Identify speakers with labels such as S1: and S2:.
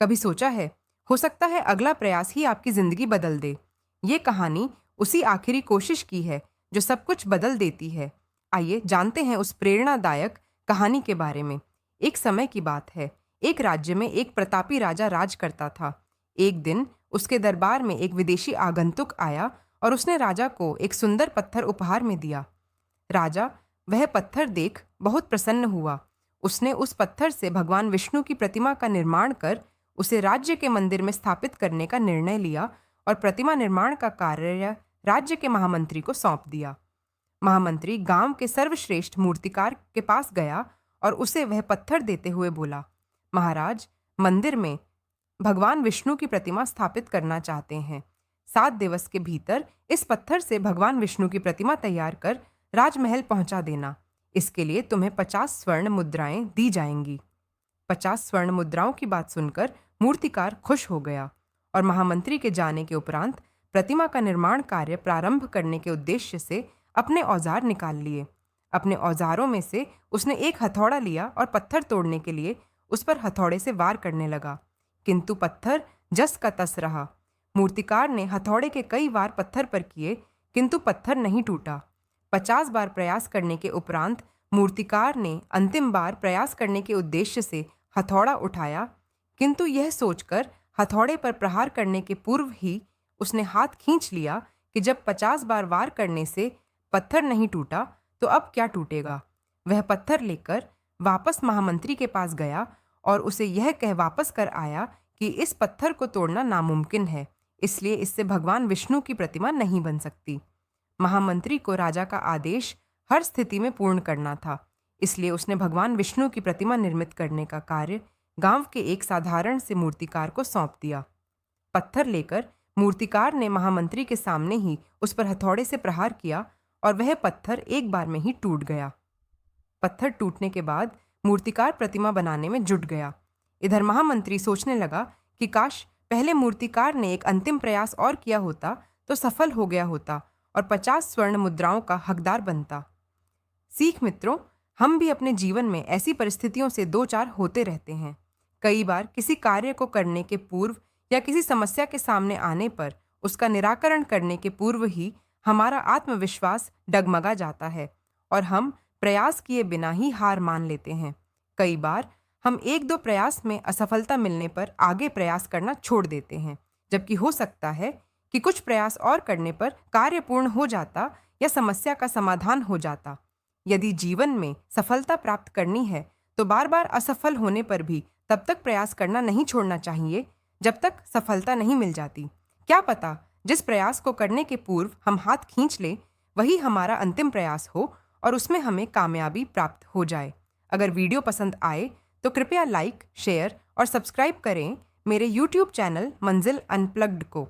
S1: कभी सोचा है, हो सकता है अगला प्रयास ही आपकी जिंदगी बदल दे। ये कहानी उसी आखिरी कोशिश की है जो सब कुछ बदल देती है। आइए जानते हैं उस प्रेरणादायक कहानी के बारे में। एक समय की बात है। एक राज्य में एक प्रतापी राजा राज करता था। एक दिन उसके दरबार में एक विदेशी आगंतुक आया और उसने राजा को एक सुंदर पत्थर उपहार में दिया। राजा वह पत्थर देख बहुत प्रसन्न हुआ। उसने उस पत्थर से भगवान विष्णु की प्रतिमा का निर्माण कर उसे राज्य के मंदिर में स्थापित करने का निर्णय लिया और प्रतिमा निर्माण का कार्य राज्य के महामंत्री को सौंप दिया। महामंत्री गांव के सर्वश्रेष्ठ मूर्तिकार के पास गया और उसे वह पत्थर देते हुए बोला, महाराज, मंदिर में भगवान विष्णु की प्रतिमा स्थापित करना चाहते हैं। 7 दिवस के भीतर इस पत्थर से भगवान विष्णु की प्रतिमा तैयार कर राजमहल पहुंचा देना। इसके लिए तुम्हें 50 स्वर्ण मुद्राएं दी जाएंगी। 50 स्वर्ण मुद्राओं की बात सुनकर मूर्तिकार खुश हो गया और महामंत्री के जाने के उपरांत प्रतिमा का निर्माण कार्य प्रारंभ करने के उद्देश्य से अपने औजार निकाल लिए। अपने औजारों में से उसने एक हथौड़ा लिया और पत्थर तोड़ने के लिए उस पर हथौड़े से वार करने लगा, किंतु पत्थर जस का तस रहा। मूर्तिकार ने हथौड़े के कई वार पत्थर पर किए, किंतु पत्थर नहीं टूटा। 50 बार प्रयास करने के उपरांत मूर्तिकार ने अंतिम बार प्रयास करने के उद्देश्य से हथौड़ा उठाया, किंतु यह सोचकर हथौड़े पर प्रहार करने के पूर्व ही उसने हाथ खींच लिया कि जब 50 बार वार करने से पत्थर नहीं टूटा तो अब क्या टूटेगा। वह पत्थर लेकर वापस महामंत्री के पास गया और उसे यह कह वापस कर आया कि इस पत्थर को तोड़ना नामुमकिन है, इसलिए इससे भगवान विष्णु की प्रतिमा नहीं बन सकती। महामंत्री को राजा का आदेश हर स्थिति में पूर्ण करना था, इसलिए उसने भगवान विष्णु की प्रतिमा निर्मित करने का कार्य गांव के एक साधारण से मूर्तिकार को सौंप दिया। पत्थर लेकर मूर्तिकार ने महामंत्री के सामने ही उस पर हथौड़े से प्रहार किया और वह पत्थर एक बार में ही टूट गया। पत्थर टूटने के बाद मूर्तिकार प्रतिमा बनाने में जुट गया। इधर महामंत्री सोचने लगा कि काश पहले मूर्तिकार ने एक अंतिम प्रयास और किया होता तो सफल हो गया होता और 50 स्वर्ण मुद्राओं का हकदार बनता। सीख मित्रों, हम भी अपने जीवन में ऐसी परिस्थितियों से दो चार होते रहते हैं। कई बार किसी कार्य को करने के पूर्व या किसी समस्या के सामने आने पर उसका निराकरण करने के पूर्व ही हमारा आत्मविश्वास डगमगा जाता है और हम प्रयास किए बिना ही हार मान लेते हैं। कई बार हम 1-2 प्रयास में असफलता मिलने पर आगे प्रयास करना छोड़ देते हैं, जबकि हो सकता है कि कुछ प्रयास और करने पर कार्य पूर्ण हो जाता या समस्या का समाधान हो जाता। यदि जीवन में सफलता प्राप्त करनी है तो बार बार असफल होने पर भी तब तक प्रयास करना नहीं छोड़ना चाहिए जब तक सफलता नहीं मिल जाती। क्या पता जिस प्रयास को करने के पूर्व हम हाथ खींच लें वही हमारा अंतिम प्रयास हो और उसमें हमें कामयाबी प्राप्त हो जाए। अगर वीडियो पसंद आए तो कृपया लाइक, शेयर और सब्सक्राइब करें मेरे YouTube चैनल मंजिल अनप्लग्ड को।